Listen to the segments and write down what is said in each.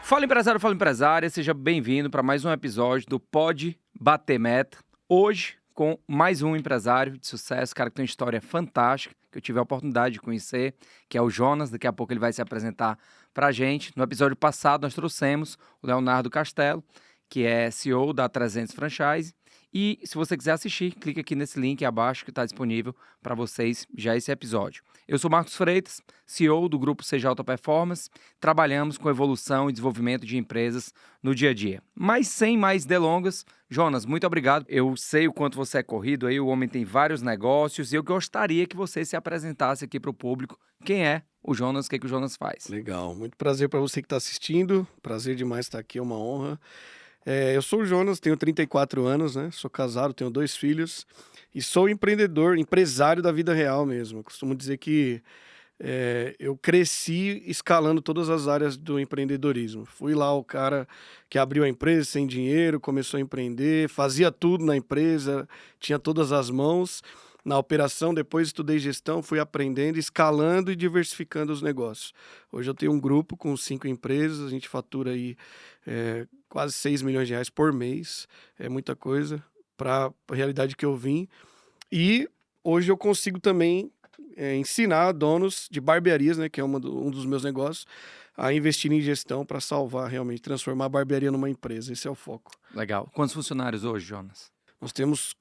Fala empresário, fala empresária, seja bem-vindo para mais um episódio do Pode Bater Meta. Hoje, com mais um empresário de sucesso, cara que tem uma história fantástica, que eu tive a oportunidade de conhecer, que é o Jonas. Daqui a pouco ele vai se apresentar para a gente. No episódio passado, nós trouxemos o Leonardo Castelo, que é CEO da 300 Franchise. E se você quiser assistir, clique aqui nesse link abaixo que está disponível para vocês já esse episódio. Eu sou Marcos Freitas, CEO do Grupo CJ Alta Performance. Trabalhamos com evolução e desenvolvimento de empresas no dia a dia. Mas sem mais delongas, Jonas, muito obrigado. Eu sei o quanto você é corrido aí, o homem tem vários negócios e eu gostaria que você se apresentasse aqui para o público. Quem é o Jonas, o que o Jonas faz? Legal, muito prazer para você que está assistindo, prazer demais estar aqui, é uma honra. Eu sou o Jonas, tenho 34 anos, né? Sou casado, tenho 2 filhos e sou empreendedor, empresário da vida real mesmo. Eu costumo dizer que eu cresci escalando todas as áreas do empreendedorismo. Fui lá o cara que abriu a empresa sem dinheiro, começou a empreender, fazia tudo na empresa, tinha todas as mãos. Na operação, depois estudei gestão, fui aprendendo, escalando e diversificando os negócios. Hoje eu tenho um grupo com 5 empresas, a gente fatura aí quase 6 milhões de reais por mês. É muita coisa para a realidade que eu vim. E hoje eu consigo também ensinar donos de barbearias, né, que é um dos meus negócios, a investir em gestão para salvar realmente, transformar a barbearia numa empresa. Esse é o foco. Legal. Quantos funcionários hoje, Jonas? Nós temos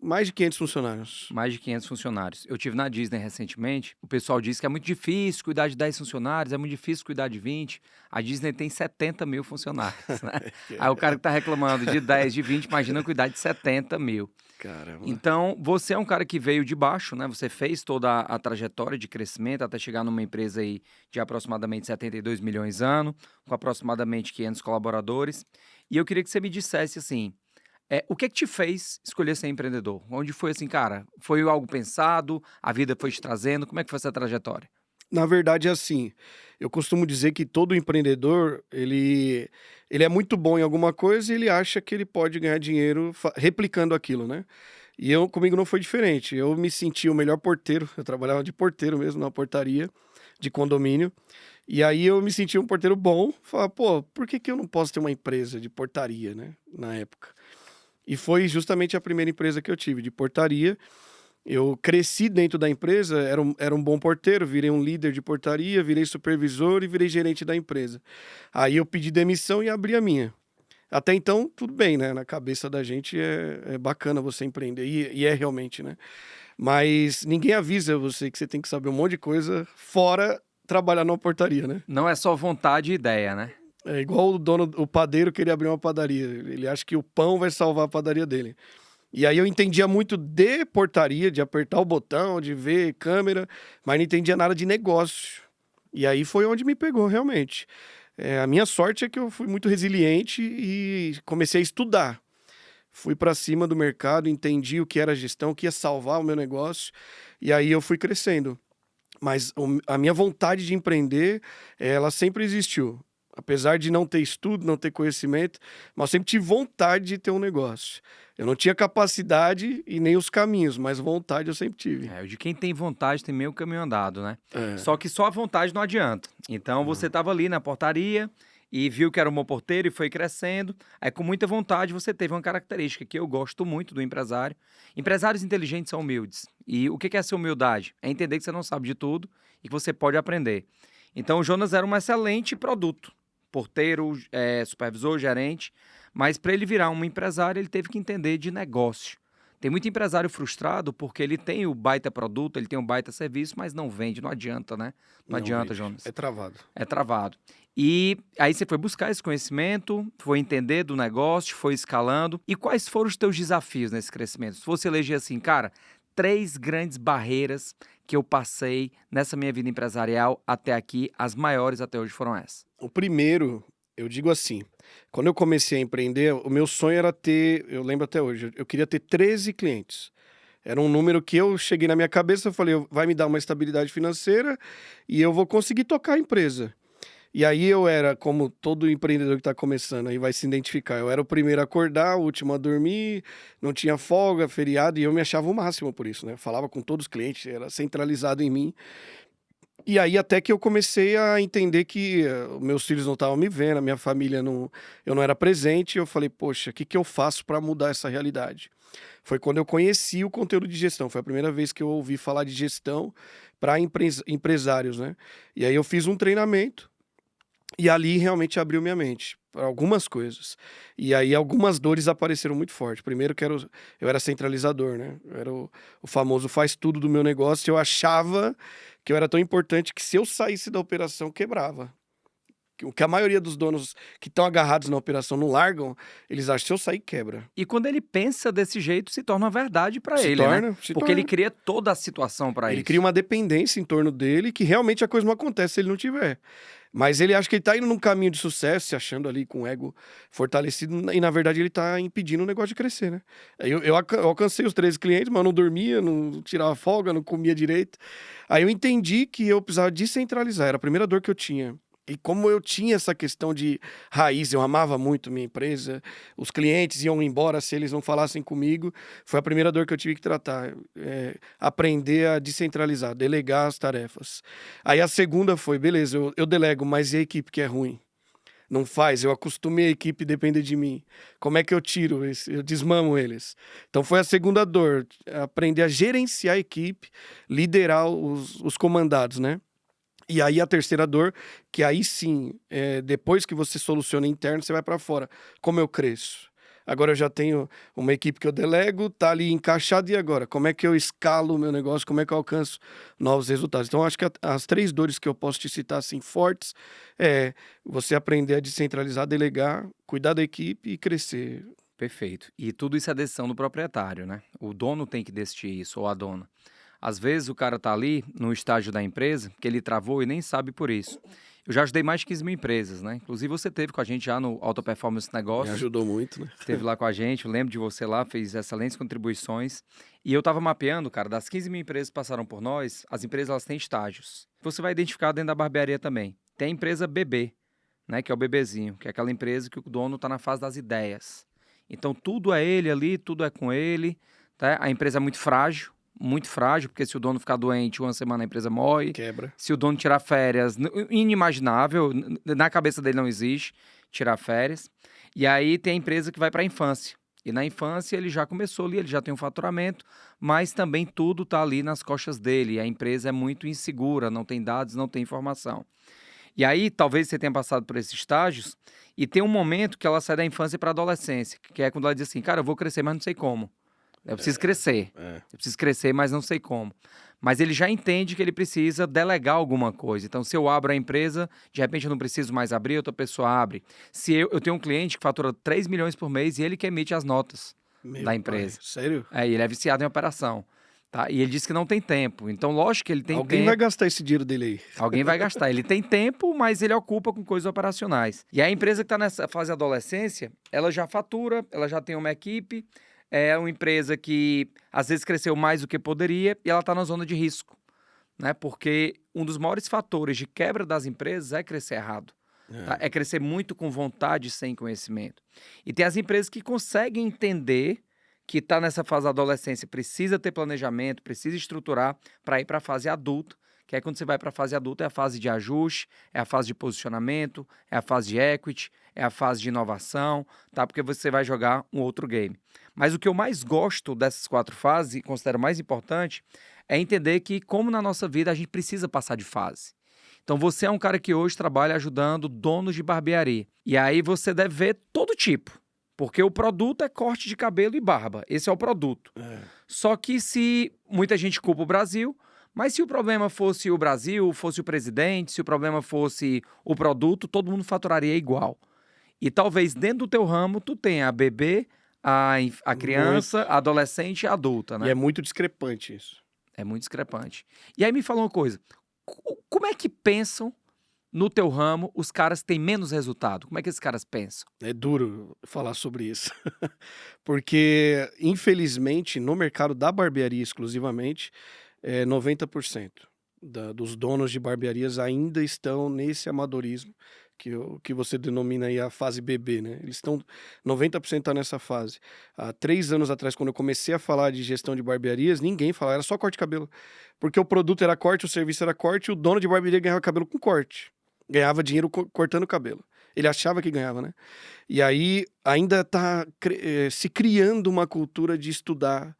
mais de 500 funcionários. Mais de 500 funcionários. Eu tive na Disney recentemente, o pessoal disse que é muito difícil cuidar de 10 funcionários, é muito difícil cuidar de 20. A Disney tem 70 mil funcionários, né? Aí o cara que tá reclamando de 10, de 20, imagina cuidar de 70 mil. Caramba. Então, você é um cara que veio de baixo, né? Você fez toda a trajetória de crescimento até chegar numa empresa aí de aproximadamente 72 milhões ano, com aproximadamente 500 colaboradores. E eu queria que você me dissesse assim, o que te fez escolher ser empreendedor? Onde foi assim, cara? Foi algo pensado? A vida foi te trazendo? Como é que foi essa trajetória? Na verdade, é assim, eu costumo dizer que todo empreendedor, ele é muito bom em alguma coisa e ele acha que ele pode ganhar dinheiro replicando aquilo, né? E comigo não foi diferente. Eu me senti o melhor porteiro, eu trabalhava de porteiro mesmo, na portaria de condomínio. E aí eu me senti um porteiro bom, falava, pô, por que eu não posso ter uma empresa de portaria, né? Na época. E foi justamente a primeira empresa que eu tive, de portaria. Eu cresci dentro da empresa, era um bom porteiro, virei um líder de portaria, virei supervisor e virei gerente da empresa. Aí eu pedi demissão e abri a minha. Até então, tudo bem, né? Na cabeça da gente é bacana você empreender, e é realmente, né? Mas ninguém avisa você que você tem que saber um monte de coisa fora trabalhar numa portaria, né? Não é só vontade e ideia, né? É igual o padeiro querer abrir uma padaria. Ele acha que o pão vai salvar a padaria dele. E aí eu entendia muito de portaria, de apertar o botão, de ver câmera, mas não entendia nada de negócio. E aí foi onde me pegou, realmente. A minha sorte é que eu fui muito resiliente e comecei a estudar. Fui para cima do mercado, entendi o que era gestão, o que ia salvar o meu negócio, e aí eu fui crescendo. Mas a minha vontade de empreender, ela sempre existiu. Apesar de não ter estudo, não ter conhecimento, mas eu sempre tive vontade de ter um negócio. Eu não tinha capacidade e nem os caminhos, mas vontade eu sempre tive. De quem tem vontade tem meio caminho andado, né? É. Só que só a vontade não adianta. Então você estava ali na portaria e viu que era um bom porteiro e foi crescendo. Aí com muita vontade você teve uma característica que eu gosto muito do empresário. Empresários inteligentes são humildes. E o que é essa humildade? É entender que você não sabe de tudo e que você pode aprender. Então o Jonas era um excelente produto. Porteiro, supervisor, gerente, mas para ele virar um empresário, ele teve que entender de negócio. Tem muito empresário frustrado porque ele tem o baita produto, ele tem o baita serviço, mas não vende, não adianta, né? Não adianta, vende. Jonas. É travado. É travado. E aí você foi buscar esse conhecimento, foi entender do negócio, foi escalando. E quais foram os teus desafios nesse crescimento? Se você eleger assim, cara, 3 grandes barreiras que eu passei nessa minha vida empresarial até aqui, as maiores até hoje foram essas. O primeiro, eu digo assim, quando eu comecei a empreender, o meu sonho era ter, eu lembro até hoje, eu queria ter 13 clientes. Era um número que eu cheguei na minha cabeça, eu falei, vai me dar uma estabilidade financeira e eu vou conseguir tocar a empresa. E aí eu era, como todo empreendedor que está começando, aí vai se identificar, eu era o primeiro a acordar, o último a dormir, não tinha folga, feriado, e eu me achava o máximo por isso, né? Eu falava com todos os clientes, era centralizado em mim. E aí até que eu comecei a entender que meus filhos não estavam me vendo, a minha família não, eu não era presente, e eu falei, poxa, o que que eu faço para mudar essa realidade? Foi quando eu conheci o conteúdo de gestão, foi a primeira vez que eu ouvi falar de gestão para empresários, né? E aí eu fiz um treinamento e ali realmente abriu minha mente para algumas coisas. E aí algumas dores apareceram muito forte. Primeiro que eu era centralizador, né? Eu era o famoso faz tudo do meu negócio. Eu achava que eu era tão importante que se eu saísse da operação, quebrava. O que a maioria dos donos que estão agarrados na operação não largam, eles acham que se eu sair, quebra. E quando ele pensa desse jeito, se torna uma verdade para Se ele, né? torna, se Porque ele torna. cria toda a situação para Ele isso. cria uma dependência em torno dele que realmente a coisa não acontece se ele não tiver. Mas ele acha que ele tá indo num caminho de sucesso, se achando ali com o ego fortalecido, e na verdade ele tá impedindo o negócio de crescer, né? Aí eu alcancei os 13 clientes, mas eu não dormia, não tirava folga, não comia direito. Aí eu entendi que eu precisava descentralizar, era a primeira dor que eu tinha. E como eu tinha essa questão de raiz, eu amava muito minha empresa, os clientes iam embora se eles não falassem comigo, foi a primeira dor que eu tive que tratar, aprender a descentralizar, delegar as tarefas. Aí a segunda foi, beleza, eu delego, mas e a equipe que é ruim? Não faz, eu acostumei a equipe a depender de mim. Como é que eu tiro esse? Eu desmamo eles. Então foi a segunda dor, aprender a gerenciar a equipe, liderar os comandados, né? E aí a terceira dor, que aí sim, depois que você soluciona interno, você vai para fora. Como eu cresço? Agora eu já tenho uma equipe que eu delego, tá ali encaixado, e agora? Como é que eu escalo o meu negócio? Como é que eu alcanço novos resultados? Então, acho que as três dores que eu posso te citar, assim, fortes, é você aprender a descentralizar, delegar, cuidar da equipe e crescer. Perfeito. E tudo isso é decisão do proprietário, né? O dono tem que decidir isso, ou a dona. Às vezes o cara tá ali no estágio da empresa, que ele travou e nem sabe por isso. Eu já ajudei mais de 15 mil empresas, né? Inclusive você teve com a gente já no Alta Performance Me Negócios. ajudou muito, né? Esteve lá com a gente, eu lembro de você lá, fez excelentes contribuições. E eu estava mapeando, cara, das 15 mil empresas que passaram por nós, as empresas elas têm estágios. Você vai identificar dentro da barbearia também. Tem a empresa bebê, né? Que é o bebezinho, que é aquela empresa que o dono está na fase das ideias. Então tudo é ele ali, tudo é com ele. Tá? A empresa é muito frágil, porque se o dono ficar doente, uma semana a empresa morre. Quebra. Se o dono tirar férias, inimaginável, na cabeça dele não existe tirar férias. E aí tem a empresa que vai para a infância. E na infância ele já começou ali, ele já tem um faturamento, mas também tudo está ali nas costas dele. A empresa é muito insegura, não tem dados, não tem informação. E aí talvez você tenha passado por esses estágios e tem um momento que ela sai da infância para a adolescência, que é quando ela diz assim, cara, eu vou crescer, mas não sei como. Eu preciso crescer. Eu preciso crescer, mas não sei como. Mas ele já entende que ele precisa delegar alguma coisa. Então, se eu abro a empresa, de repente eu não preciso mais abrir, outra pessoa abre. Se eu tenho um cliente que fatura 3 milhões por mês e ele que emite as notas da empresa. Sério? E ele é viciado em operação. Tá? E ele diz que não tem tempo. Então, lógico que ele tem Alguém tempo. vai gastar esse dinheiro dele aí. Alguém vai gastar. Ele tem tempo, mas ele ocupa com coisas operacionais. E a empresa que está nessa fase de adolescência, ela já fatura, ela já tem uma equipe, é uma empresa que às vezes cresceu mais do que poderia e ela está na zona de risco, né? Porque um dos maiores fatores de quebra das empresas é crescer errado. Tá? É crescer muito com vontade sem conhecimento. E tem as empresas que conseguem entender que está nessa fase da adolescência, precisa ter planejamento, precisa estruturar para ir para a fase adulta, que é quando você vai para a fase adulta, é a fase de ajuste, é a fase de posicionamento, é a fase de equity, é a fase de inovação, tá? Porque você vai jogar um outro game. Mas o que eu mais gosto dessas 4 fases, e considero mais importante, é entender que, como na nossa vida, a gente precisa passar de fase. Então, você é um cara que hoje trabalha ajudando donos de barbearia. E aí você deve ver todo tipo. Porque o produto é corte de cabelo e barba. Esse é o produto. Só que se muita gente culpa o Brasil, mas se o problema fosse o Brasil, fosse o presidente, se o problema fosse o produto, todo mundo faturaria igual. E talvez dentro do teu ramo tu tenha a bebê, a criança, a adolescente e a adulta, né? E é muito discrepante isso. É muito discrepante. E aí me fala uma coisa, como é que pensam no teu ramo os caras que têm menos resultado? Como é que esses caras pensam? É duro falar sobre isso. Porque, infelizmente, no mercado da barbearia exclusivamente, 90% dos donos de barbearias ainda estão nesse amadorismo, que você denomina aí a fase bebê, né? Eles estão 90% tá nessa fase. Há 3 anos atrás, quando eu comecei a falar de gestão de barbearias, ninguém falava, era só corte de cabelo. Porque o produto era corte, o serviço era corte, e o dono de barbearia ganhava cabelo com corte. Ganhava dinheiro cortando o cabelo. Ele achava que ganhava, né? E aí ainda está se criando uma cultura de estudar,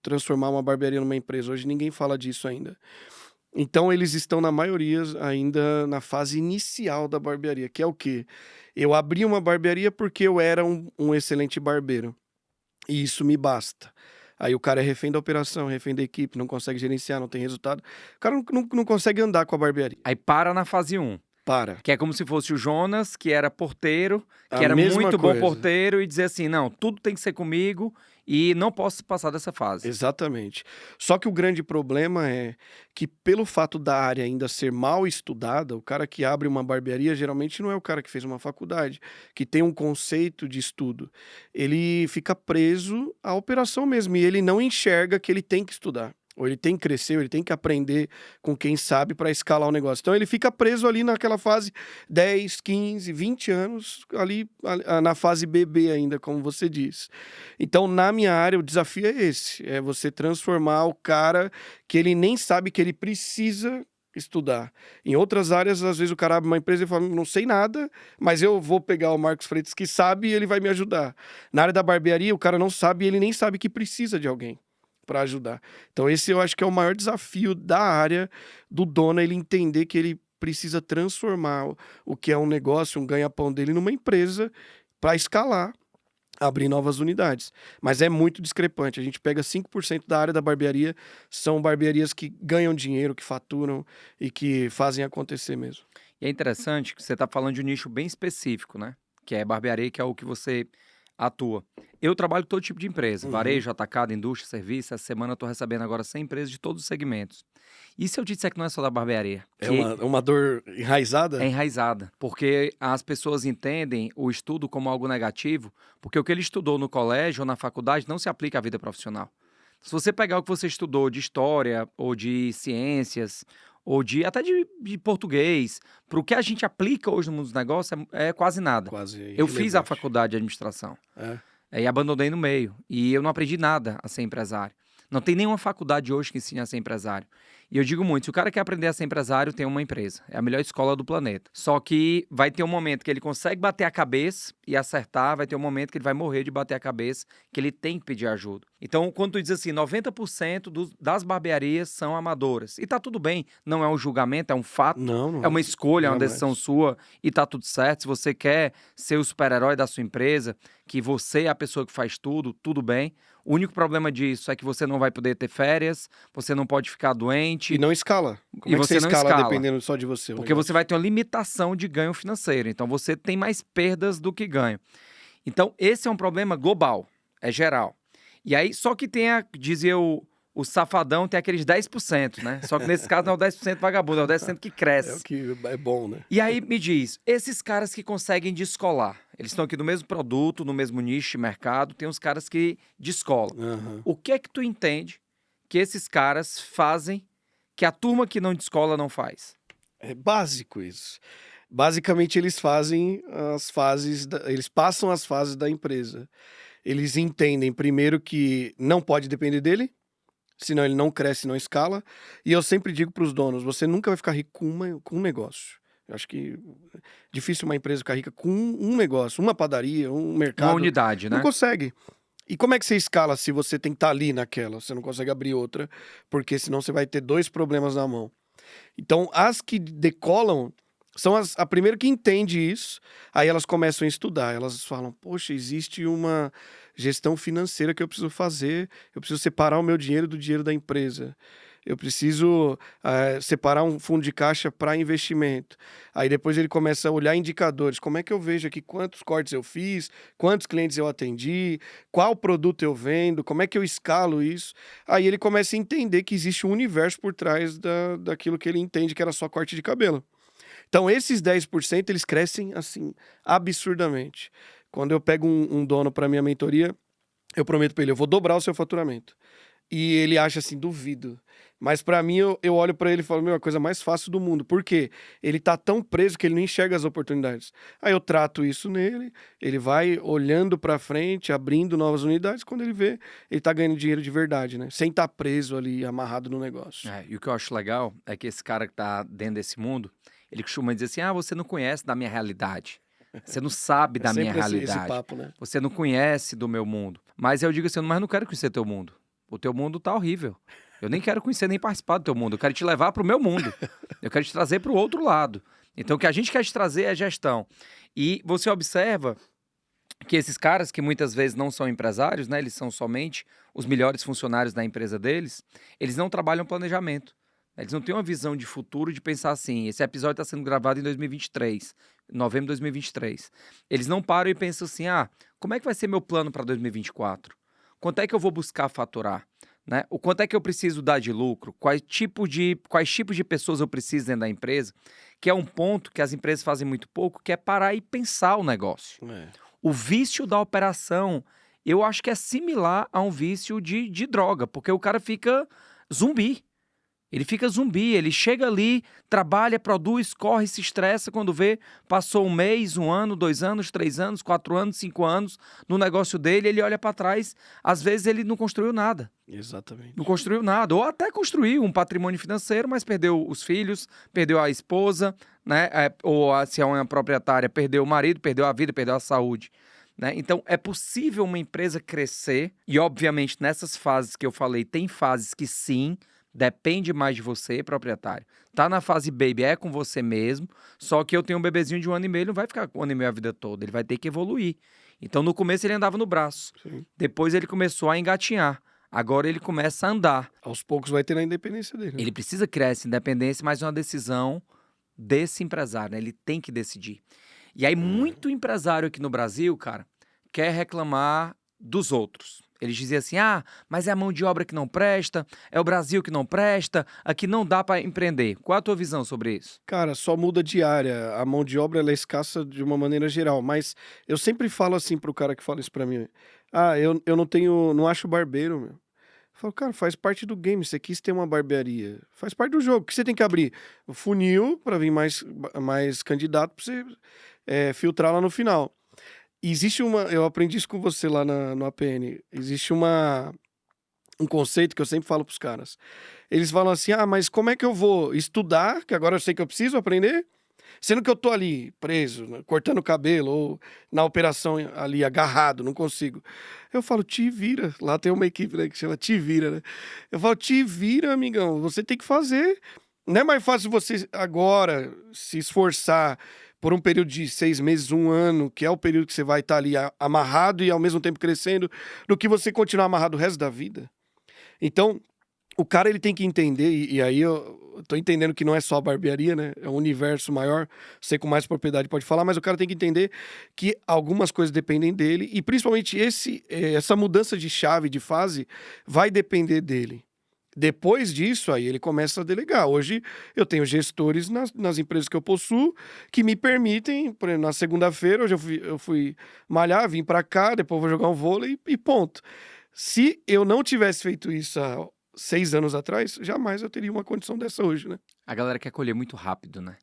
transformar uma barbearia numa empresa. Hoje ninguém fala disso ainda. Então eles estão, na maioria, ainda na fase inicial da barbearia, que é o quê? Eu abri uma barbearia porque eu era um excelente barbeiro. E isso me basta. Aí o cara é refém da operação, refém da equipe, não consegue gerenciar, não tem resultado. O cara não consegue andar com a barbearia. Aí para na fase 1. Para. Que é como se fosse o Jonas, que era porteiro, A que era mesma muito bom coisa. porteiro, e dizer assim, não, tudo tem que ser comigo e não posso passar dessa fase. Exatamente. Só que o grande problema é que, pelo fato da área ainda ser mal estudada, o cara que abre uma barbearia geralmente não é o cara que fez uma faculdade, que tem um conceito de estudo. Ele fica preso à operação mesmo e ele não enxerga que ele tem que estudar. Ou ele tem que crescer, ou ele tem que aprender com quem sabe para escalar o negócio. Então ele fica preso ali naquela fase 10, 15, 20 anos, ali na fase bebê ainda, como você disse. Então, na minha área, o desafio é esse: é você transformar o cara que ele nem sabe que ele precisa estudar. Em outras áreas, às vezes o cara abre uma empresa e fala, não sei nada, mas eu vou pegar o Marcos Freitas que sabe e ele vai me ajudar. Na área da barbearia, o cara não sabe e ele nem sabe que precisa de alguém para ajudar. Então esse eu acho que é o maior desafio da área do dono, ele entender que ele precisa transformar o que é um negócio, um ganha-pão dele numa empresa para escalar, abrir novas unidades. Mas é muito discrepante. A gente pega 5% da área da barbearia, são barbearias que ganham dinheiro, que faturam e que fazem acontecer mesmo. E é interessante que você está falando de um nicho bem específico, né? Que é barbearia, que é o que você atua. Eu trabalho com todo tipo de empresa, varejo, atacado, indústria, serviço. Essa semana eu estou recebendo agora 100 empresas de todos os segmentos. E se eu te disser que não é só da barbearia? É uma dor enraizada? É enraizada, porque as pessoas entendem o estudo como algo negativo, porque o que ele estudou no colégio ou na faculdade não se aplica à vida profissional. Se você pegar o que você estudou de história, ou de ciências, ou até de português, para o que a gente aplica hoje no mundo dos negócios, é quase nada. Quase Eu fiz a irrelevante. faculdade de administração. É. E abandonei no meio. E eu não aprendi nada a ser empresário. Não tem nenhuma faculdade hoje que ensine a ser empresário. E eu digo muito, se o cara quer aprender a ser empresário, tem uma empresa. É a melhor escola do planeta. Só que vai ter um momento que ele consegue bater a cabeça e acertar, vai ter um momento que ele vai morrer de bater a cabeça, que ele tem que pedir ajuda. Então, quando tu diz assim, 90% das barbearias são amadoras. E tá tudo bem, não é um julgamento, é um fato. Não É uma escolha, é uma jamais. decisão sua e tá tudo certo. Se você quer ser o super-herói da sua empresa, que você é a pessoa que faz tudo bem. O único problema disso é que você não vai poder ter férias, você não pode ficar doente. E não escala. Como E é que você você não escala escala. dependendo só de você? o Porque negócio? você vai ter uma limitação de ganho financeiro. Então, você tem mais perdas do que ganho. Então, esse é um problema global, é geral. E aí, só que dizia o safadão, tem aqueles 10%, né? Só que nesse caso não é o 10% vagabundo, é o 10% que É cresce. o que é bom, né? E aí, me diz, esses caras que conseguem descolar, eles estão aqui no mesmo produto, no mesmo nicho de mercado, tem uns caras que descolam. Aham. O que é que tu entende que esses caras fazem que a turma que não descola não faz? É básico isso. Basicamente, eles fazem as fases, eles passam as fases da empresa. Eles entendem, primeiro, que não pode depender dele, senão ele não cresce, não escala. E eu sempre digo para os donos, você nunca vai ficar rico com um negócio. Eu acho que é difícil uma empresa ficar rica com um negócio, uma padaria, um mercado. Uma unidade, Não né? consegue. E como é que você escala se você tem que estar ali naquela? Você não consegue abrir outra, porque senão você vai ter 2 problemas na mão. Então, as que decolam são a primeira que entende isso, aí elas começam a estudar. Elas falam, poxa, existe uma gestão financeira que eu preciso fazer, eu preciso separar o meu dinheiro do dinheiro da empresa. Eu preciso separar um fundo de caixa para investimento. Aí depois ele começa a olhar indicadores. Como é que eu vejo aqui quantos cortes eu fiz, quantos clientes eu atendi, qual produto eu vendo, como é que eu escalo isso. Aí ele começa a entender que existe um universo por trás daquilo que ele entende que era só corte de cabelo. Então esses 10% eles crescem assim, absurdamente. Quando eu pego um dono para minha mentoria, eu prometo para ele, eu vou dobrar o seu faturamento. E ele acha assim, duvido. Mas pra mim, eu olho pra ele e falo, meu, é a coisa mais fácil do mundo. Por quê? Ele tá tão preso que ele não enxerga as oportunidades. Aí eu trato isso nele, ele vai olhando pra frente, abrindo novas unidades, quando ele vê, ele tá ganhando dinheiro de verdade, né? Sem estar preso ali, amarrado no negócio. E o que eu acho legal é que esse cara que tá dentro desse mundo, ele costuma dizer assim, ah, você não conhece da minha realidade. Você não sabe É da minha sempre esse realidade. papo, né? Você não conhece do meu mundo. Mas eu digo assim, mas eu não quero conhecer teu mundo. O teu mundo tá horrível. Eu nem quero conhecer nem participar do teu mundo. Eu quero te levar pro meu mundo. Eu quero te trazer pro outro lado. Então o que a gente quer te trazer é gestão. E você observa que esses caras que muitas vezes não são empresários, né? Eles são somente os melhores funcionários da empresa deles. Eles não trabalham planejamento. Eles não têm uma visão de futuro de pensar assim, esse episódio está sendo gravado em 2023, novembro de 2023. Eles não param e pensam assim, ah, como é que vai ser meu plano para 2024? Quanto é que eu vou buscar faturar? Né? O quanto é que eu preciso dar de lucro? Quais tipos de pessoas eu preciso dentro da empresa? Que é um ponto que as empresas fazem muito pouco, que é parar e pensar o negócio. O vício da operação, eu acho que é similar a um vício de droga, porque o cara fica zumbi. Ele fica zumbi, ele chega ali, trabalha, produz, corre, se estressa, quando vê, passou um mês, 1 ano, 2 anos, 3 anos, 4 anos, 5 anos no negócio dele, ele olha para trás, às vezes ele não construiu nada. Exatamente. Não construiu nada, ou até construiu um patrimônio financeiro, mas perdeu os filhos, perdeu a esposa, né? Ou se é uma proprietária, perdeu o marido, perdeu a vida, perdeu a saúde. Né? Então, é possível uma empresa crescer, e obviamente nessas fases que eu falei, tem fases que sim, depende mais de você, proprietário. Tá na fase baby, é com você mesmo, só que eu tenho um bebezinho de 1 ano e meio, ele não vai ficar com 1 ano e meio a vida toda, ele vai ter que evoluir. Então, no começo ele andava no braço, Sim. Depois ele começou a engatinhar, agora ele começa a andar. Aos poucos vai ter a independência dele. Né? Ele precisa criar essa independência, mas é uma decisão desse empresário, né? Ele tem que decidir. E aí, muito empresário aqui no Brasil, cara, quer reclamar dos outros. Eles diziam assim, ah, mas é a mão de obra que não presta, é o Brasil que não presta, aqui não dá para empreender. Qual a tua visão sobre isso? Cara, só muda de área. A mão de obra ela é escassa de uma maneira geral. Mas eu sempre falo assim pro cara que fala isso pra mim. Ah, eu não acho barbeiro, meu. Eu falo, cara, faz parte do game. Você quis ter uma barbearia. Faz parte do jogo. O que você tem que abrir? O funil pra vir mais candidato pra você filtrar lá no final. Existe eu aprendi isso com você lá no APN. Existe um conceito que eu sempre falo pros caras. Eles falam assim, ah, mas como é que eu vou estudar, que agora eu sei que eu preciso aprender, sendo que eu tô ali preso, né, cortando o cabelo, ou na operação ali agarrado, não consigo. Eu falo, te vira. Lá tem uma equipe, né, que chama Te Vira, né? Eu falo, te vira, amigão, você tem que fazer. Não é mais fácil você agora se esforçar por um período de 6 meses, 1 ano, que é o período que você vai estar ali amarrado e ao mesmo tempo crescendo, do que você continuar amarrado o resto da vida. Então, o cara ele tem que entender, e aí eu tô entendendo que não é só a barbearia, né? É um universo maior, você com mais propriedade pode falar, mas o cara tem que entender que algumas coisas dependem dele, e principalmente essa mudança de chave, de fase, vai depender dele. Depois disso, aí ele começa a delegar. Hoje eu tenho gestores nas empresas que eu possuo que me permitem, por exemplo, na segunda-feira, hoje eu fui malhar, vim pra cá, depois vou jogar um vôlei e ponto. Se eu não tivesse feito isso há 6 anos atrás, jamais eu teria uma condição dessa hoje, né? A galera quer colher muito rápido, né?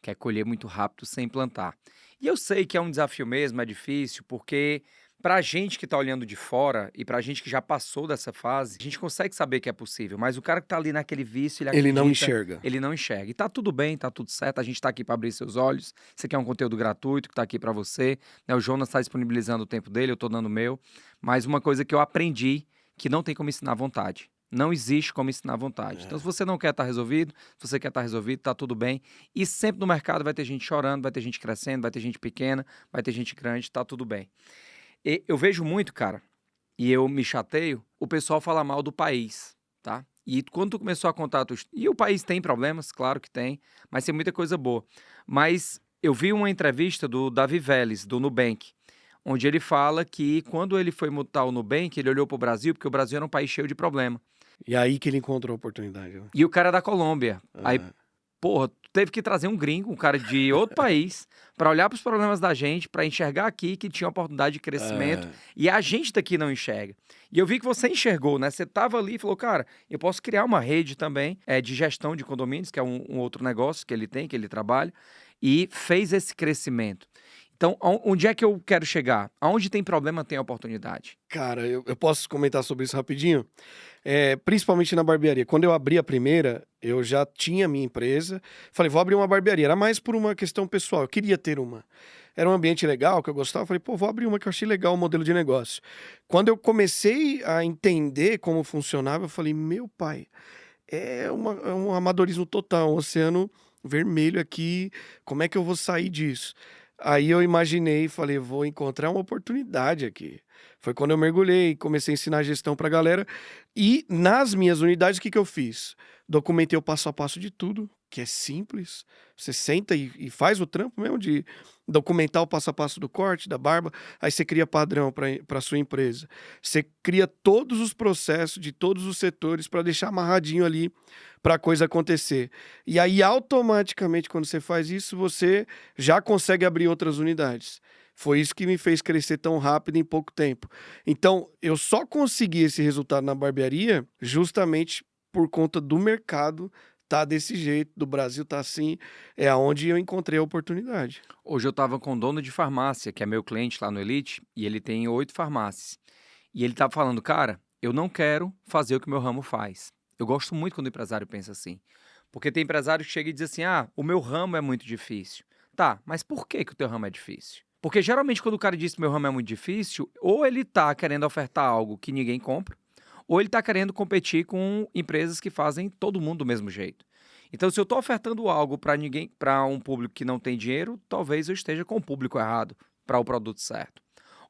Quer colher muito rápido sem plantar. E eu sei que é um desafio mesmo, é difícil, porque pra gente que tá olhando de fora e pra gente que já passou dessa fase, a gente consegue saber que é possível, mas o cara que tá ali naquele vício, ele Ele não acredita, enxerga. ele não enxerga. E tá tudo bem, tá tudo certo, a gente tá aqui pra abrir seus olhos. Isso aqui é um conteúdo gratuito que tá aqui pra você, né? O Jonas tá disponibilizando o tempo dele, eu tô dando o meu. Mas uma coisa que eu aprendi, que não tem como ensinar à vontade. Não existe como ensinar à vontade. Então, se você não quer estar resolvido, se você quer estar resolvido, tá tudo bem. E sempre no mercado vai ter gente chorando, vai ter gente crescendo, vai ter gente pequena, vai ter gente grande, tá tudo bem. E eu vejo muito, cara, e eu me chateio, o pessoal fala mal do país, tá? E quando tu começou a contar... E o país tem problemas, claro que tem, mas tem muita coisa boa. Mas eu vi uma entrevista do Davi Vélez, do Nubank, onde ele fala que quando ele foi montar o Nubank, ele olhou pro Brasil, porque o Brasil era um país cheio de problema. E aí que ele encontrou a oportunidade. Né? E o cara é da Colômbia. Aí, porra, teve que trazer um gringo, um cara de outro país, para olhar para os problemas da gente, para enxergar aqui que tinha oportunidade de crescimento, e a gente daqui não enxerga. E eu vi que você enxergou, né? Você estava ali e falou, cara, eu posso criar uma rede também de gestão de condomínios, que é um outro negócio que ele tem, que ele trabalha, e fez esse crescimento. Então, onde é que eu quero chegar? Aonde tem problema, tem oportunidade. Cara, eu posso comentar sobre isso rapidinho? Principalmente na barbearia. Quando eu abri a primeira, eu já tinha a minha empresa. Falei, vou abrir uma barbearia. Era mais por uma questão pessoal. Eu queria ter uma. Era um ambiente legal, que eu gostava. Falei, pô, vou abrir uma que eu achei legal o modelo de negócio. Quando eu comecei a entender como funcionava, eu falei, meu pai, é um amadorismo total, um oceano vermelho aqui. Como é que eu vou sair disso? Aí eu imaginei e falei, vou encontrar uma oportunidade aqui. Foi quando eu mergulhei, comecei a ensinar gestão pra galera. E nas minhas unidades, o que eu fiz? Documentei o passo a passo de tudo, que é simples. Você senta e faz o trampo mesmo de documentar o passo a passo do corte, da barba. Aí você cria padrão para sua empresa. Você cria todos os processos de todos os setores para deixar amarradinho ali para a coisa acontecer. E aí, automaticamente, quando você faz isso, você já consegue abrir outras unidades. Foi isso que me fez crescer tão rápido em pouco tempo. Então, eu só consegui esse resultado na barbearia justamente por conta do mercado tá desse jeito, do Brasil tá assim, é aonde eu encontrei a oportunidade. Hoje eu estava com um dono de farmácia, que é meu cliente lá no Elite, e ele tem 8 farmácias. E ele estava falando, cara, eu não quero fazer o que o meu ramo faz. Eu gosto muito quando o empresário pensa assim. Porque tem empresário que chega e diz assim, o meu ramo é muito difícil. Tá, mas por que o teu ramo é difícil? Porque geralmente quando o cara diz que meu ramo é muito difícil, ou ele tá querendo ofertar algo que ninguém compra, ou ele tá querendo competir com empresas que fazem todo mundo do mesmo jeito. Então, se eu estou ofertando algo para um público que não tem dinheiro, talvez eu esteja com o público errado para o produto certo.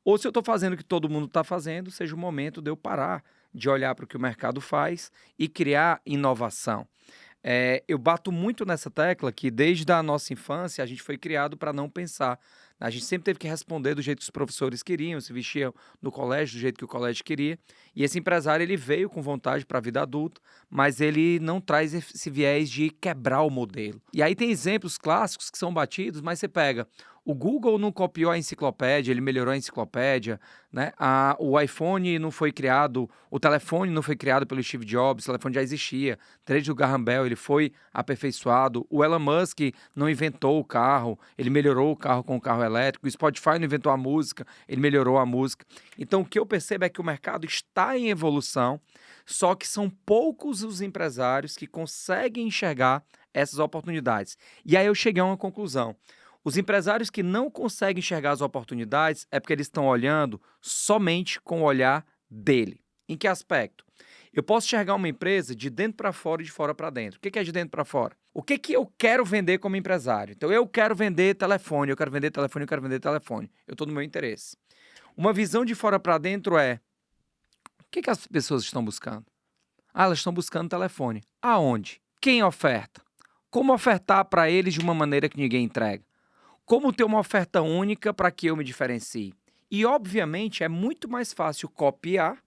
Ou se eu estou fazendo o que todo mundo está fazendo, seja o momento de eu parar de olhar para o que o mercado faz e criar inovação. Eu bato muito nessa tecla que desde a nossa infância a gente foi criado para não pensar. A gente sempre teve que responder do jeito que os professores queriam, se vestia no colégio do jeito que o colégio queria. E esse empresário ele veio com vontade para a vida adulta, mas ele não traz esse viés de quebrar o modelo. E aí tem exemplos clássicos que são batidos, mas você pega o Google não copiou a enciclopédia, ele melhorou a enciclopédia, né? O iPhone não foi criado, o telefone não foi criado pelo Steve Jobs, o telefone já existia. Desde o Graham Bell ele foi aperfeiçoado. O Elon Musk não inventou o carro, ele melhorou o carro com o carro elétrico. O Spotify não inventou a música, ele melhorou a música. Então o que eu percebo é que o mercado está em evolução, só que são poucos os empresários que conseguem enxergar essas oportunidades. E aí eu cheguei a uma conclusão. Os empresários que não conseguem enxergar as oportunidades é porque eles estão olhando somente com o olhar dele. Em que aspecto? Eu posso enxergar uma empresa de dentro para fora e de fora para dentro. O que é de dentro para fora? O que eu quero vender como empresário? Então, eu quero vender telefone, eu quero vender telefone, eu quero vender telefone. Eu estou no meu interesse. Uma visão de fora para dentro é: o que as pessoas estão buscando? Elas estão buscando telefone. Aonde? Quem oferta? Como ofertar para eles de uma maneira que ninguém entrega? Como ter uma oferta única para que eu me diferencie? E, obviamente, é muito mais fácil copiar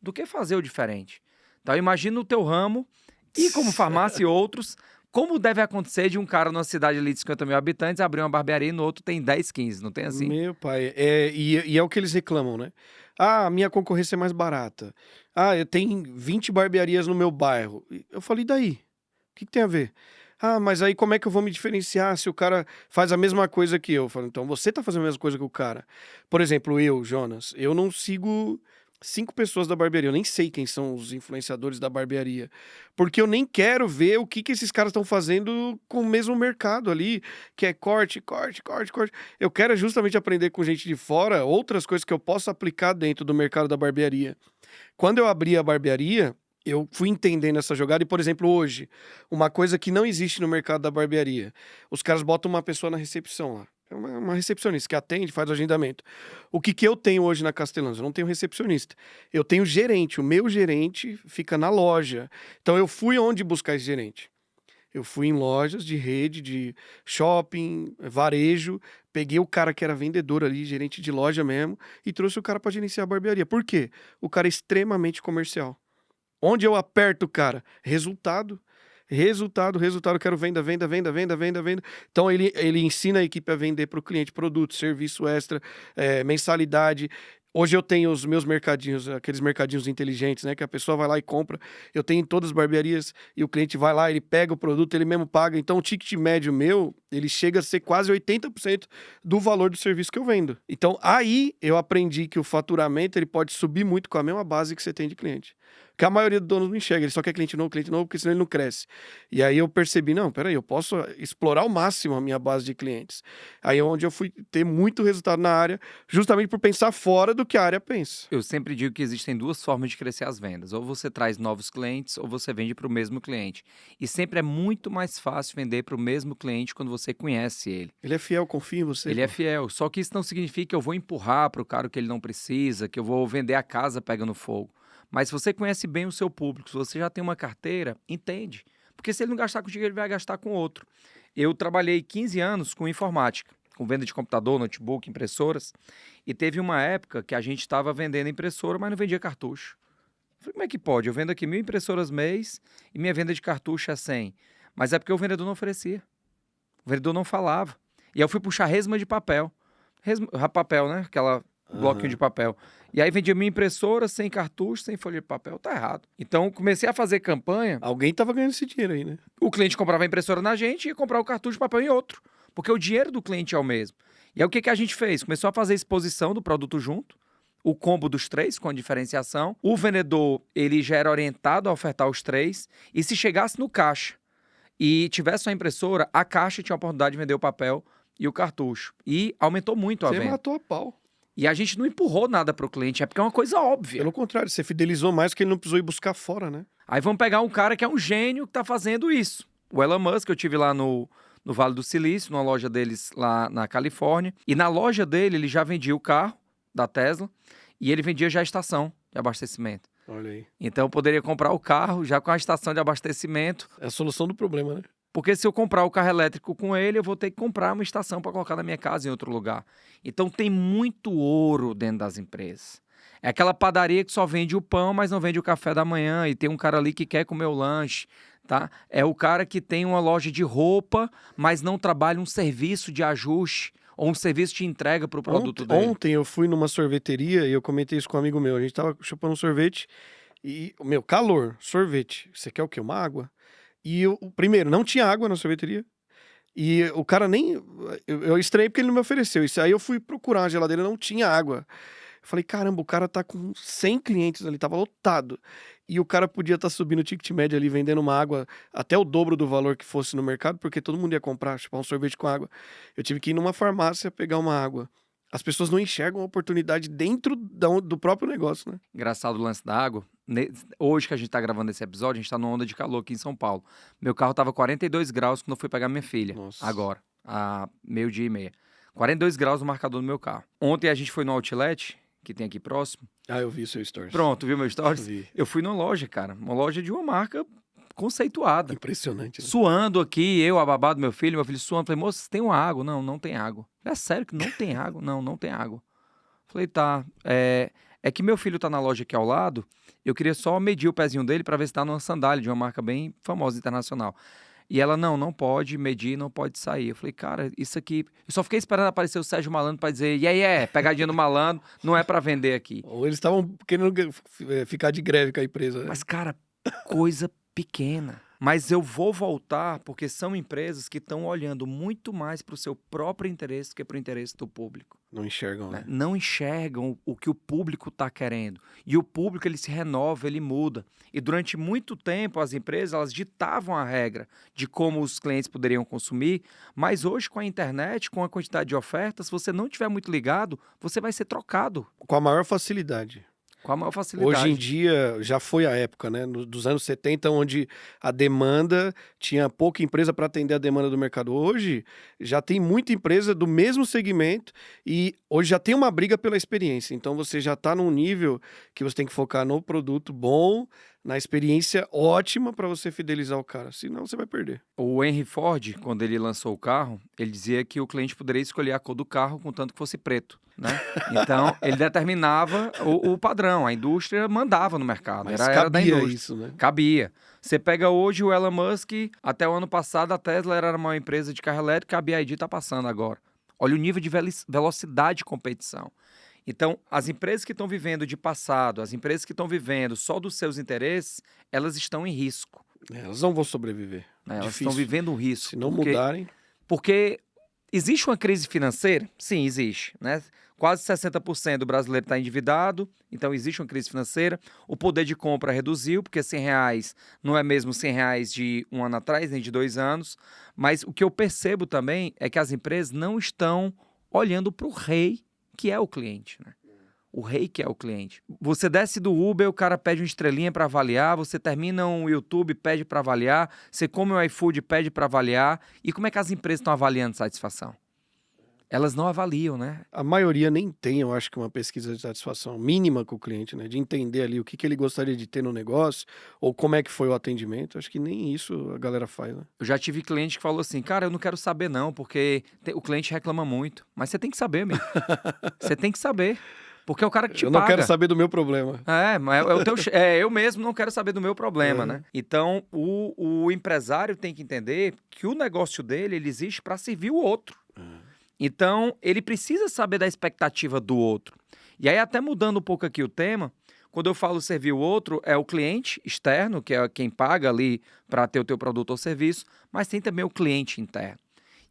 do que fazer o diferente. Então, imagina o teu ramo e, como farmácia e outros, como deve acontecer de um cara numa cidade ali de 50 mil habitantes abrir uma barbearia e no outro tem 10, 15, não tem assim? Meu pai, e é o que eles reclamam, né? A minha concorrência é mais barata. Eu tenho 20 barbearias no meu bairro. Eu falei, e daí? O que tem a ver? Mas aí como é que eu vou me diferenciar se o cara faz a mesma coisa que eu? Eu falo, então você tá fazendo a mesma coisa que o cara. Por exemplo, Jonas, eu não sigo 5 pessoas da barbearia, eu nem sei quem são os influenciadores da barbearia, porque eu nem quero ver o que esses caras estão fazendo com o mesmo mercado ali, que é corte, corte, corte, corte. Eu quero justamente aprender com gente de fora, outras coisas que eu posso aplicar dentro do mercado da barbearia. Quando eu abri a barbearia, eu fui entendendo essa jogada e, por exemplo, hoje, uma coisa que não existe no mercado da barbearia, os caras botam uma pessoa na recepção lá. É uma recepcionista que atende, faz o agendamento. O que eu tenho hoje na Castelãos? Eu não tenho recepcionista. Eu tenho gerente. O meu gerente fica na loja. Então, eu fui onde buscar esse gerente? Eu fui em lojas de rede, de shopping, varejo, peguei o cara que era vendedor ali, gerente de loja mesmo, e trouxe o cara para gerenciar a barbearia. Por quê? O cara é extremamente comercial. Onde eu aperto o cara? Resultado. Resultado, eu quero venda. Então, ele ensina a equipe a vender para o cliente produto, serviço extra, mensalidade. Hoje eu tenho os meus mercadinhos, aqueles mercadinhos inteligentes, né? Que a pessoa vai lá e compra. Eu tenho em todas as barbearias e o cliente vai lá, ele pega o produto, ele mesmo paga. Então, o ticket médio meu, ele chega a ser quase 80% do valor do serviço que eu vendo. Então, aí eu aprendi que o faturamento ele pode subir muito com a mesma base que você tem de cliente. Porque a maioria dos donos não enxerga, ele só quer cliente novo, porque senão ele não cresce. E aí eu percebi, não, peraí, eu posso explorar ao máximo a minha base de clientes. Aí é onde eu fui ter muito resultado na área, justamente por pensar fora do que a área pensa. Eu sempre digo que existem duas formas de crescer as vendas. Ou você traz novos clientes, ou você vende para o mesmo cliente. E sempre é muito mais fácil vender para o mesmo cliente quando você conhece ele. Ele é fiel, confia em você. Ele é fiel. Só que isso não significa que eu vou empurrar para o cara o que ele não precisa, que eu vou vender a casa pegando fogo. Mas se você conhece bem o seu público, se você já tem uma carteira, entende. Porque se ele não gastar contigo, ele vai gastar com outro. Eu trabalhei 15 anos com informática, com venda de computador, notebook, impressoras. E teve uma época que a gente estava vendendo impressora, mas não vendia cartucho. Eu falei, como é que pode? Eu vendo aqui 1.000 impressoras mês e minha venda de cartucho é 100. Mas é porque o vendedor não oferecia. O vendedor não falava. E aí eu fui puxar resma de papel. Papel, né? Aquela bloquinho de papel. E aí vendia minha impressora sem cartucho, sem folha de papel. Tá errado. Então comecei a fazer campanha. Alguém tava ganhando esse dinheiro aí, né? O cliente comprava a impressora na gente e ia comprar o cartucho de papel em outro. Porque o dinheiro do cliente é o mesmo. E aí o que a gente fez? Começou a fazer exposição do produto junto. O combo dos 3, com a diferenciação. O vendedor, ele já era orientado a ofertar os 3. E se chegasse no caixa e tivesse uma impressora, a caixa tinha a oportunidade de vender o papel e o cartucho. E aumentou muito a Você venda. matou a pau. E a gente não empurrou nada pro cliente, é porque é uma coisa óbvia. Pelo contrário, você fidelizou mais que ele não precisou ir buscar fora, né? Aí vamos pegar um cara que é um gênio que tá fazendo isso. O Elon Musk, eu tive lá no Vale do Silício, numa loja deles lá na Califórnia. E na loja dele, ele já vendia o carro da Tesla e ele vendia já a estação de abastecimento. Olha aí. Então eu poderia comprar o carro já com a estação de abastecimento. É a solução do problema, né? Porque se eu comprar o carro elétrico com ele, eu vou ter que comprar uma estação para colocar na minha casa em outro lugar. Então tem muito ouro dentro das empresas. É aquela padaria que só vende o pão, mas não vende o café da manhã. E tem um cara ali que quer comer o lanche, tá? É o cara que tem uma loja de roupa, mas não trabalha um serviço de ajuste ou um serviço de entrega para o produto dele. Ontem eu fui numa sorveteria e eu comentei isso com um amigo meu. A gente tava chupando um sorvete e, calor, sorvete. Você quer o quê? Uma água? E primeiro, não tinha água na sorveteria. E o cara nem... Eu estranhei porque ele não me ofereceu isso. Aí eu fui procurar a geladeira, não tinha água. Eu falei, caramba, o cara tá com 100 clientes ali, tava lotado. E o cara podia estar subindo o ticket médio ali, vendendo uma água até o dobro do valor que fosse no mercado, porque todo mundo ia comprar, tipo, um sorvete com água. Eu tive que ir numa farmácia pegar uma água. As pessoas não enxergam a oportunidade dentro do próprio negócio, né? Engraçado o lance da água. Hoje que a gente tá gravando esse episódio, a gente tá numa onda de calor aqui em São Paulo. Meu carro tava 42 graus quando eu fui pegar minha filha. Nossa. Agora, a 12:30. 42 graus no marcador do meu carro. Ontem a gente foi no Outlet, que tem aqui próximo. Ah, eu vi o seu stories. Pronto, viu meu stories? Vi. Eu fui numa loja, cara. Uma loja de uma marca conceituada. Impressionante, né? Suando aqui, eu, a babá do meu filho suando. Falei, moça, tem uma água? Não, não tem água. É sério que não tem água? Não, não tem água. Falei, tá. É que meu filho tá na loja aqui ao lado, eu queria só medir o pezinho dele pra ver se tá numa sandália de uma marca bem famosa internacional. E ela, não pode medir, não pode sair. Eu falei, cara, isso aqui... Eu só fiquei esperando aparecer o Sérgio Malandro pra dizer, pegadinha do malandro, não é pra vender aqui. Ou eles estavam querendo ficar de greve com a empresa, né? Mas, cara, coisa pequena. Mas eu vou voltar porque são empresas que estão olhando muito mais para o seu próprio interesse do que para o interesse do público. Não enxergam, né? Não enxergam o que o público está querendo. E o público, ele se renova, ele muda. E durante muito tempo, as empresas, elas ditavam a regra de como os clientes poderiam consumir, mas hoje, com a internet, com a quantidade de ofertas, se você não estiver muito ligado, você vai ser trocado. Com a maior facilidade. Com a maior facilidade. Hoje em dia, já foi a época, né? Dos anos 70, onde a demanda tinha pouca empresa para atender a demanda do mercado. Hoje, já tem muita empresa do mesmo segmento e hoje já tem uma briga pela experiência. Então, você já está num nível que você tem que focar no produto bom, na experiência ótima para você fidelizar o cara. Senão, você vai perder. O Henry Ford, quando ele lançou o carro, ele dizia que o cliente poderia escolher a cor do carro contanto que fosse preto, né? Então, ele determinava o padrão. Não, a indústria mandava no mercado. Mas Era da cabia indústria. isso, né? Cabia. Você pega hoje o Elon Musk, até o ano passado a Tesla era uma empresa de carro elétrico, a BYD está passando agora. Olha o nível de velocidade de competição. Então, as empresas que estão vivendo de passado, as empresas que estão vivendo só dos seus interesses, elas estão em risco. Elas não vão sobreviver. Né? Elas Difícil. estão vivendo um risco. Se não mudarem... Porque existe uma crise financeira? Sim, existe. Né? Quase 60% do brasileiro está endividado, então existe uma crise financeira. O poder de compra reduziu, porque R$100 não é mesmo R$100 de um ano atrás, nem de 2 anos. Mas o que eu percebo também é que as empresas não estão olhando para o rei, que é o cliente, né? O rei que é o cliente. Você desce do Uber, o cara pede uma estrelinha para avaliar, você termina um YouTube, pede para avaliar, você come um iFood, pede para avaliar. E como é que as empresas estão avaliando satisfação? Elas não avaliam, né? A maioria nem tem, eu acho que uma pesquisa de satisfação mínima com o cliente, né? De entender ali o que ele gostaria de ter no negócio, ou como é que foi o atendimento. Acho que nem isso a galera faz, né? Eu já tive cliente que falou assim, cara, eu não quero saber não, porque o cliente reclama muito. Mas você tem que saber, meu. Você tem que saber. Porque é o cara que te Eu não paga. quero saber do meu problema. Mas eu mesmo não quero saber do meu problema, né? Então, o empresário tem que entender que o negócio dele, ele existe para servir o outro. Então, ele precisa saber da expectativa do outro. E aí, até mudando um pouco aqui o tema, quando eu falo servir o outro, é o cliente externo, que é quem paga ali para ter o teu produto ou serviço, mas tem também o cliente interno.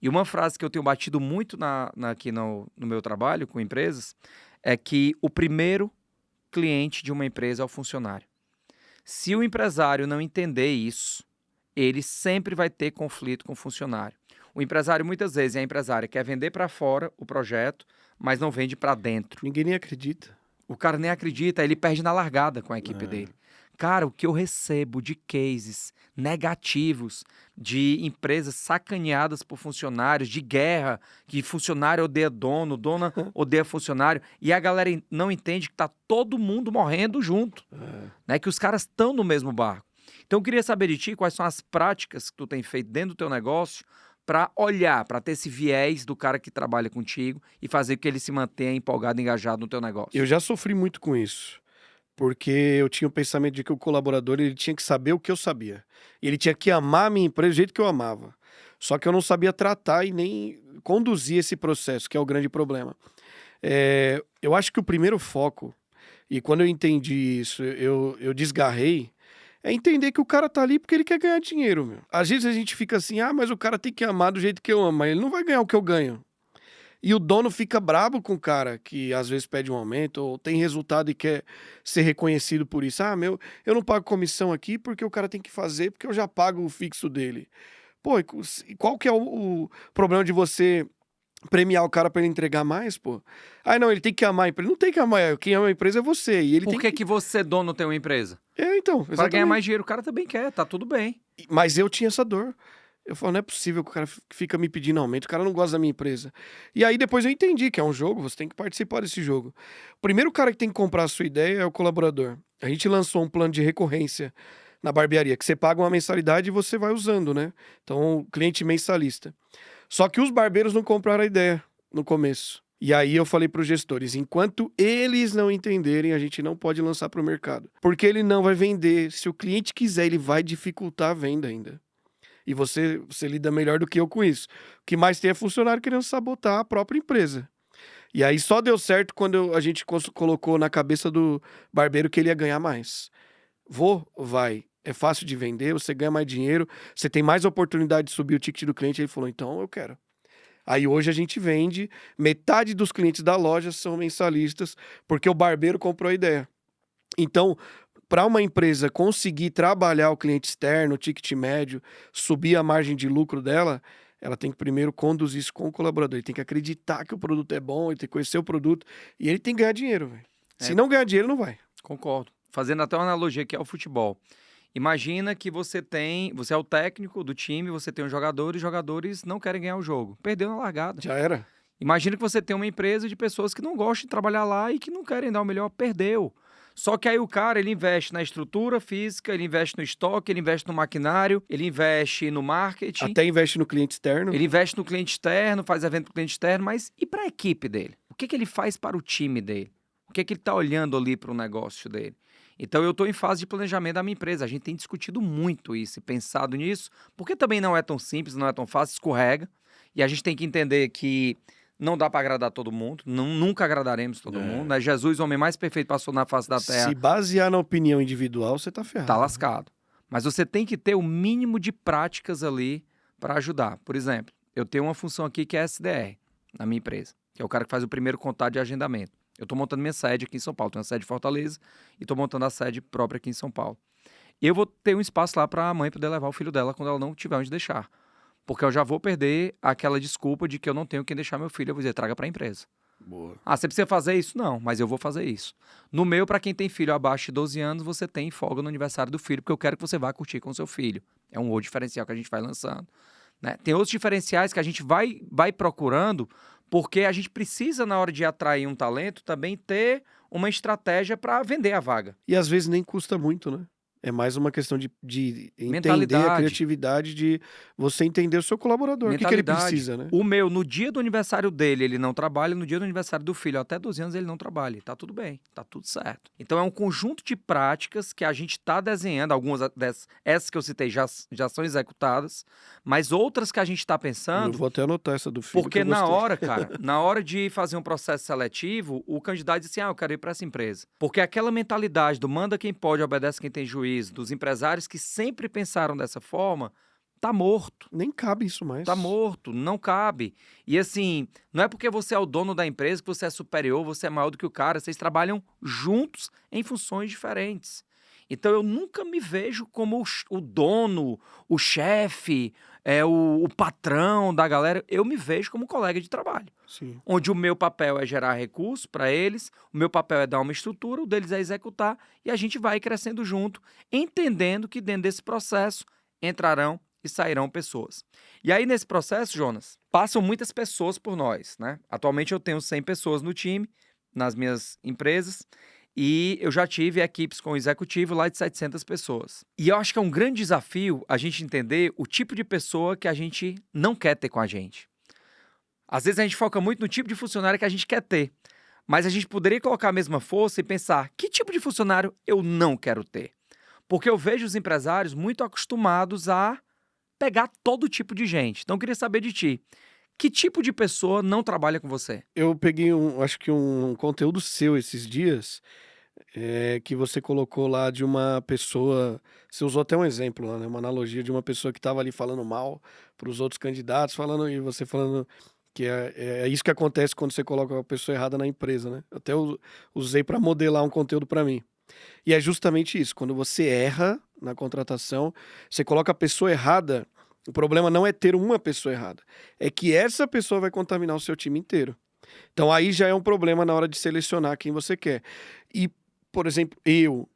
E uma frase que eu tenho batido muito aqui no meu trabalho com empresas é que o primeiro cliente de uma empresa é o funcionário. Se o empresário não entender isso, ele sempre vai ter conflito com o funcionário. O empresário, muitas vezes, a empresária quer vender para fora o projeto, mas não vende para dentro. Ninguém nem acredita. O cara nem acredita, ele perde na largada com a equipe dele. Cara, o que eu recebo de cases negativos de empresas sacaneadas por funcionários, de guerra, que funcionário odeia dono, dona odeia funcionário, e a galera não entende que tá todo mundo morrendo junto, né? Que os caras estão no mesmo barco. Então eu queria saber de ti quais são as práticas que tu tem feito dentro do teu negócio para olhar, para ter esse viés do cara que trabalha contigo e fazer com que ele se mantenha empolgado, engajado no teu negócio. Eu já sofri muito com isso. Porque eu tinha o pensamento de que o colaborador ele tinha que saber o que eu sabia. E ele tinha que amar a minha empresa do jeito que eu amava. Só que eu não sabia tratar e nem conduzir esse processo, que é o grande problema. Eu acho que o primeiro foco, e quando eu entendi isso, eu desgarrei, é entender que o cara tá ali porque ele quer ganhar dinheiro, meu. Às vezes a gente fica assim, mas o cara tem que amar do jeito que eu amo, mas ele não vai ganhar o que eu ganho. E o dono fica brabo com o cara que às vezes pede um aumento ou tem resultado e quer ser reconhecido por isso. Eu não pago comissão aqui porque o cara tem que fazer, porque eu já pago o fixo dele. Pô, e qual que é o problema de você premiar o cara para ele entregar mais, pô? Não, ele tem que amar a empresa. Não tem que amar, quem ama a empresa é você. E ele Por que você, dono, tem uma empresa? Então, exatamente. Para ganhar mais dinheiro, o cara também quer, tá tudo bem. Mas eu tinha essa dor. Eu falo, não é possível que o cara fica me pedindo aumento, o cara não gosta da minha empresa. E aí depois eu entendi que é um jogo, você tem que participar desse jogo. O primeiro cara que tem que comprar a sua ideia é o colaborador. A gente lançou um plano de recorrência na barbearia, que você paga uma mensalidade e você vai usando, né? Então, cliente mensalista. Só que os barbeiros não compraram a ideia no começo. E aí eu falei para os gestores, enquanto eles não entenderem, a gente não pode lançar para o mercado. Porque ele não vai vender. Se o cliente quiser, ele vai dificultar a venda ainda. E você lida melhor do que eu com isso. O que mais tem é funcionário querendo sabotar a própria empresa. E aí só deu certo quando a gente colocou na cabeça do barbeiro que ele ia ganhar mais. Vai. É fácil de vender, você ganha mais dinheiro, você tem mais oportunidade de subir o ticket do cliente. Ele falou, então eu quero. Aí hoje a gente vende, metade dos clientes da loja são mensalistas, porque o barbeiro comprou a ideia. Então, para uma empresa conseguir trabalhar o cliente externo, o ticket médio, subir a margem de lucro dela, ela tem que primeiro conduzir isso com o colaborador. Ele tem que acreditar que o produto é bom, ele tem que conhecer o produto e ele tem que ganhar dinheiro, velho. Se não ganhar dinheiro, não vai. Concordo. Fazendo até uma analogia que é o futebol. Imagina que você é o técnico do time, você tem um jogador e os jogadores não querem ganhar o jogo. Perdeu na largada. Já era. Imagina que você tem uma empresa de pessoas que não gostam de trabalhar lá e que não querem dar o melhor, perdeu. Só que aí o cara, ele investe na estrutura física, ele investe no estoque, ele investe no maquinário, ele investe no marketing. Até investe no cliente externo. Ele investe no cliente externo, faz evento para o cliente externo, mas e para a equipe dele? O que ele faz para o time dele? O que é que ele está olhando ali para o negócio dele? Então, eu estou em fase de planejamento da minha empresa. A gente tem discutido muito isso e pensado nisso, porque também não é tão simples, não é tão fácil, escorrega. E a gente tem que entender que não dá para agradar todo mundo, nunca agradaremos todo mundo. Né? Jesus, o homem mais perfeito, passou na face da terra. Se basear na opinião individual, você tá ferrado. Tá lascado. Mas você tem que ter o mínimo de práticas ali para ajudar. Por exemplo, eu tenho uma função aqui que é SDR na minha empresa, que é o cara que faz o primeiro contato de agendamento. Eu estou montando minha sede aqui em São Paulo. Tenho uma sede em Fortaleza e estou montando a sede própria aqui em São Paulo. Eu vou ter um espaço lá para a mãe poder levar o filho dela quando ela não tiver onde deixar. Porque eu já vou perder aquela desculpa de que eu não tenho quem deixar meu filho. Eu vou dizer, traga para a empresa. Boa. Ah, você precisa fazer isso? Não, mas eu vou fazer isso. No meu, para quem tem filho abaixo de 12 anos, você tem folga no aniversário do filho, porque eu quero que você vá curtir com o seu filho. É um outro diferencial que a gente vai lançando. Né? Tem outros diferenciais que a gente vai procurando, porque a gente precisa, na hora de atrair um talento, também ter uma estratégia para vender a vaga. E às vezes nem custa muito, né? É mais uma questão de entender a Mentalidade. criatividade de você entender o seu colaborador. O que ele precisa, né? O meu, no dia do aniversário dele, ele não trabalha. No dia do aniversário do filho, até 12 anos, ele não trabalha. Tá tudo bem, tá tudo certo. Então, é um conjunto de práticas que a gente tá desenhando. Algumas essas que eu citei já são executadas, mas outras que a gente tá Eu pensando... vou até anotar essa do filho. Porque na hora, cara, na hora de fazer um processo seletivo, o candidato diz assim, eu quero ir para essa empresa. Porque aquela mentalidade do manda quem pode, obedece quem tem juízo, dos empresários que sempre pensaram dessa forma, tá morto. Nem cabe isso mais. Tá morto, não cabe. E assim, não é porque você é o dono da empresa que você é superior, você é maior do que o cara, vocês trabalham juntos em funções diferentes. Então, eu nunca me vejo como o dono, o chefe, o patrão da galera. Eu me vejo como colega de trabalho. Sim. Onde o meu papel é gerar recursos para eles, o meu papel é dar uma estrutura, o deles é executar, e a gente vai crescendo junto, entendendo que dentro desse processo entrarão e sairão pessoas. E aí, nesse processo, Jonas, passam muitas pessoas por nós, né? Atualmente eu tenho 100 pessoas no time, nas minhas empresas, e eu já tive equipes com executivo lá de 700 pessoas. E eu acho que é um grande desafio a gente entender o tipo de pessoa que a gente não quer ter com a gente. Às vezes a gente foca muito no tipo de funcionário que a gente quer ter, mas a gente poderia colocar a mesma força e pensar, que tipo de funcionário eu não quero ter? Porque eu vejo os empresários muito acostumados a pegar todo tipo de gente. Então eu queria saber de ti. Que tipo de pessoa não trabalha com você? Eu peguei acho que um conteúdo seu esses dias, que você colocou lá de uma pessoa, você usou até um exemplo lá, né, uma analogia de uma pessoa que estava ali falando mal para os outros candidatos, e você falando que é isso que acontece quando você coloca a pessoa errada na empresa, né? Eu até usei para modelar um conteúdo para mim. E é justamente isso, quando você erra na contratação, você coloca a pessoa errada. O problema não é ter uma pessoa errada, é que essa pessoa vai contaminar o seu time inteiro. Então aí já é um problema na hora de selecionar quem você quer. E, por exemplo, eu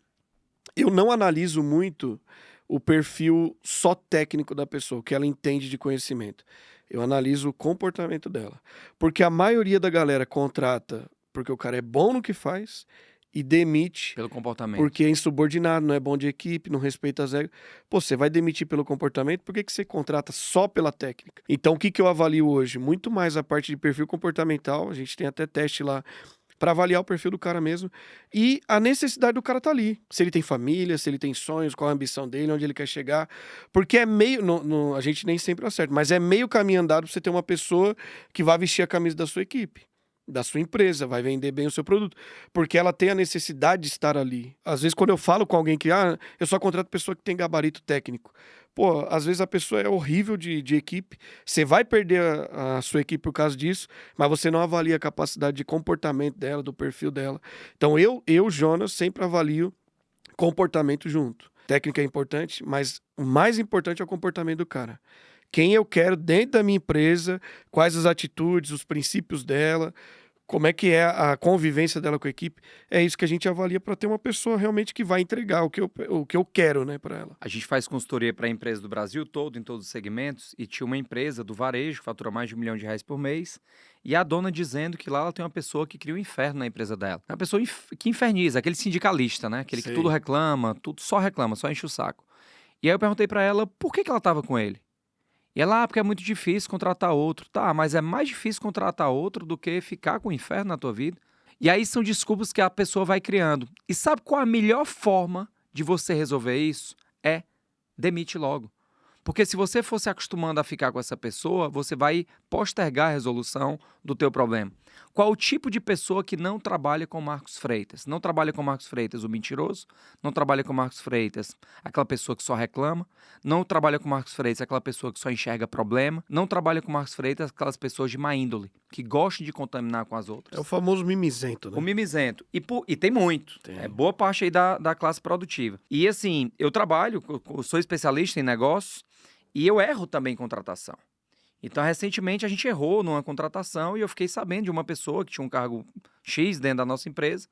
não analiso muito o perfil só técnico da pessoa, o que ela entende de conhecimento. Eu analiso o comportamento dela. Porque a maioria da galera contrata porque o cara é bom no que faz e demite pelo comportamento. Porque é insubordinado, não é bom de equipe, não respeita as regras. Pô, você vai demitir pelo comportamento, por que você contrata só pela técnica? Então, o que eu avalio hoje? Muito mais a parte de perfil comportamental, a gente tem até teste lá para avaliar o perfil do cara mesmo, e a necessidade do cara tá ali. Se ele tem família, se ele tem sonhos, qual a ambição dele, onde ele quer chegar. Porque é meio, a gente nem sempre acerta, mas é meio caminho andado pra você ter uma pessoa que vai vestir a camisa da sua equipe, da sua empresa, vai vender bem o seu produto, porque ela tem a necessidade de estar ali. Às vezes, quando eu falo com alguém que, eu só contrato pessoa que tem gabarito técnico. Pô, às vezes a pessoa é horrível de equipe, você vai perder a sua equipe por causa disso, mas você não avalia a capacidade de comportamento dela, do perfil dela. Então, eu Jonas, sempre avalio comportamento junto. Técnica é importante, mas o mais importante é o comportamento do cara. Quem eu quero dentro da minha empresa, quais as atitudes, os princípios dela, como é que é a convivência dela com a equipe. É isso que a gente avalia para ter uma pessoa realmente que vai entregar o que eu quero, né, para ela. A gente faz consultoria para empresas do Brasil todo, em todos os segmentos, e tinha uma empresa do varejo que fatura mais de R$1 milhão por mês, e a dona dizendo que lá ela tem uma pessoa que cria um inferno na empresa dela. É uma pessoa que inferniza, aquele sindicalista, né? Aquele que tudo reclama, só reclama, só enche o saco. E aí eu perguntei para ela por que ela estava com ele. E ela, porque é muito difícil contratar outro. Tá, mas é mais difícil contratar outro do que ficar com o inferno na tua vida. E aí são desculpas que a pessoa vai criando. E sabe qual a melhor forma de você resolver isso? É demite logo. Porque se você for se acostumando a ficar com essa pessoa, você vai postergar a resolução do teu problema. Qual o tipo de pessoa que não trabalha com Marcos Freitas? Não trabalha com Marcos Freitas o mentiroso, não trabalha com Marcos Freitas aquela pessoa que só reclama, não trabalha com Marcos Freitas aquela pessoa que só enxerga problema, não trabalha com Marcos Freitas aquelas pessoas de má índole, que gostam de contaminar com as outras. É o famoso mimizento, né? O mimizento. E tem muito. Tem. É boa parte aí da classe produtiva. E assim, eu trabalho, eu sou especialista em negócios e eu erro também em contratação. Então, recentemente, a gente errou numa contratação e eu fiquei sabendo de uma pessoa que tinha um cargo X dentro da nossa empresa,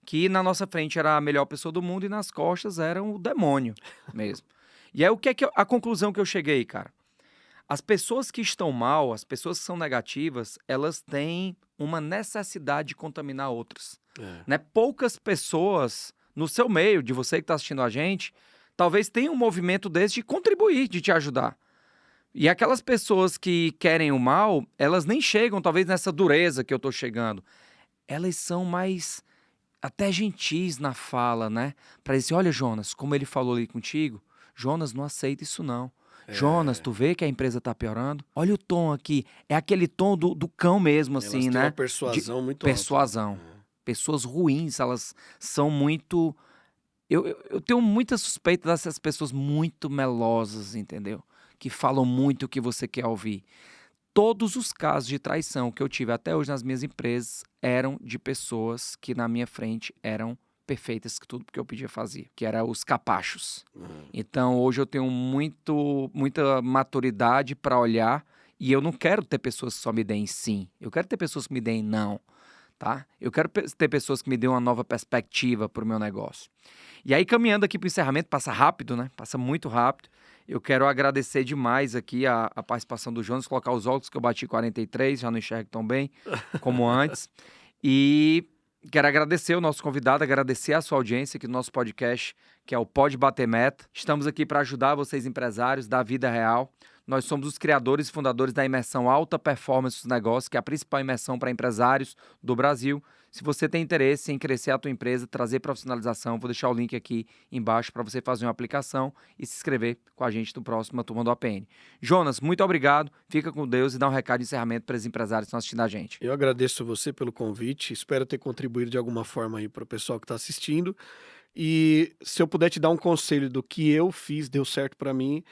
que na nossa frente era a melhor pessoa do mundo e nas costas era o demônio mesmo. E aí, o que é a conclusão que eu cheguei, cara? As pessoas que estão mal, as pessoas que são negativas, elas têm uma necessidade de contaminar outras. Né? Poucas pessoas no seu meio, de você que está assistindo a gente, talvez tenham um movimento desse de contribuir, de te ajudar. E aquelas pessoas que querem o mal, elas nem chegam, talvez, nessa dureza que eu tô chegando. Elas são mais até gentis na fala, né? Pra dizer, olha, Jonas, como ele falou ali contigo, Jonas, não aceita isso não. Jonas, tu vê que a empresa tá piorando? Olha o tom aqui. É aquele tom do cão mesmo, assim, Elas têm né? uma persuasão muito Persuasão. alta. Pessoas ruins, elas são muito... Eu tenho muita suspeita dessas pessoas muito melosas, entendeu? Que falam muito o que você quer ouvir. Todos os casos de traição que eu tive até hoje nas minhas empresas eram de pessoas que na minha frente eram perfeitas, que tudo que eu pedia fazia, que eram os capachos. Então hoje eu tenho muita maturidade para olhar e eu não quero ter pessoas que só me deem sim, eu quero ter pessoas que me deem não, tá? Eu quero ter pessoas que me deem uma nova perspectiva para o meu negócio. E aí caminhando aqui para o encerramento, passa rápido, né? Passa muito rápido. Eu quero agradecer demais aqui a participação do Jonas, colocar os óculos que eu bati 43, já não enxergo tão bem como antes. E quero agradecer o nosso convidado, agradecer a sua audiência aqui no nosso podcast, que é o Pode Bater Meta. Estamos aqui para ajudar vocês empresários da vida real. Nós somos os criadores e fundadores da imersão Alta Performance dos Negócios, que é a principal imersão para empresários do Brasil. Se você tem interesse em crescer a tua empresa, trazer profissionalização, vou deixar o link aqui embaixo para você fazer uma aplicação e se inscrever com a gente no próximo Turma do APN. Jonas, muito obrigado, fica com Deus e dá um recado de encerramento para os empresários que estão assistindo a gente. Eu agradeço você pelo convite, espero ter contribuído de alguma forma aí para o pessoal que está assistindo. E se eu puder te dar um conselho do que eu fiz, deu certo para mim,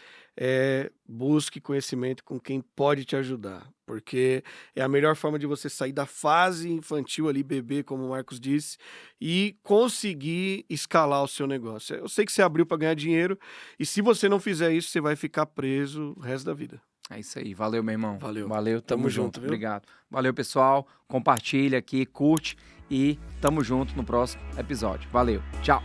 busque conhecimento com quem pode te ajudar, porque é a melhor forma de você sair da fase infantil ali, bebê, como o Marcos disse, e conseguir escalar o seu negócio. Eu sei que você abriu para ganhar dinheiro, e se você não fizer isso, você vai ficar preso o resto da vida. É isso aí, valeu, meu irmão. Valeu, tamo junto, viu? Obrigado. Valeu, pessoal, compartilha aqui, curte e tamo junto no próximo episódio. Valeu, tchau.